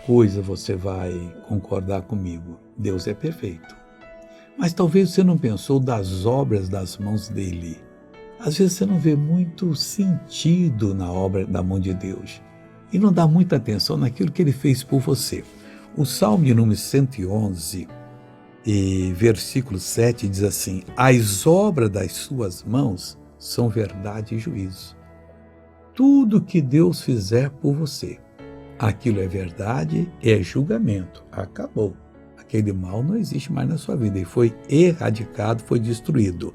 coisa você vai concordar comigo: Deus é perfeito. Mas talvez você não pensou das obras das mãos dele. Às vezes você não vê muito sentido na obra da mão de Deus e não dá muita atenção naquilo que ele fez por você. O Salmo de número 111, versículo 7 diz assim: as obras das suas mãos são verdade e juízo. Tudo que Deus fizer por você, aquilo é verdade, é julgamento. Acabou. Aquele mal não existe mais na sua vida. Ele foi erradicado, foi destruído.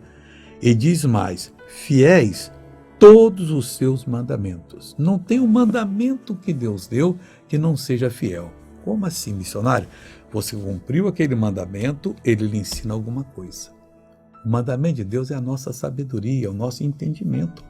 E diz mais: fiéis todos os seus mandamentos. Não tem um mandamento que Deus deu que não seja fiel. Como assim, missionário? Você cumpriu aquele mandamento, ele lhe ensina alguma coisa. O mandamento de Deus é a nossa sabedoria, o nosso entendimento.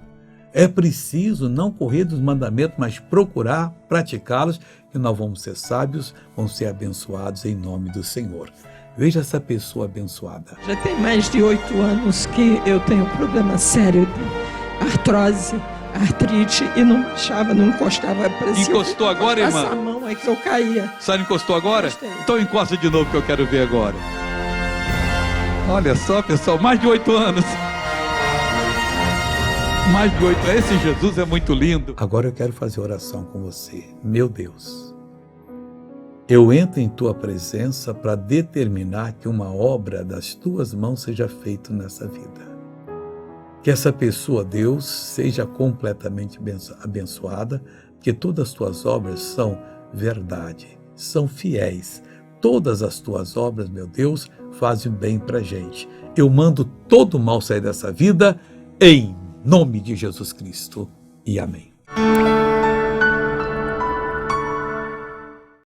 É preciso não correr dos mandamentos, mas procurar praticá-los, que nós vamos ser sábios, vamos ser abençoados em nome do Senhor. Veja essa pessoa abençoada. Já tem mais de 8 anos que eu tenho um problema sério de artrose, artrite, e não baixava, não encostava. Encostou agora, irmã? Essa mão é que eu caía. A senhora encostou agora? Encostei. Então encosta de novo que eu quero ver agora. Olha só, pessoal, mais de 8 anos. Mais de 8 anos. Esse Jesus é muito lindo. Agora eu quero fazer oração com você. Meu Deus, eu entro em tua presença para determinar que uma obra das tuas mãos seja feita nessa vida. Que essa pessoa, Deus, seja completamente abençoada, porque todas as tuas obras são verdade, são fiéis. Todas as tuas obras, meu Deus, fazem bem para a gente. Eu mando todo o mal sair dessa vida, em nome de Jesus Cristo. E amém.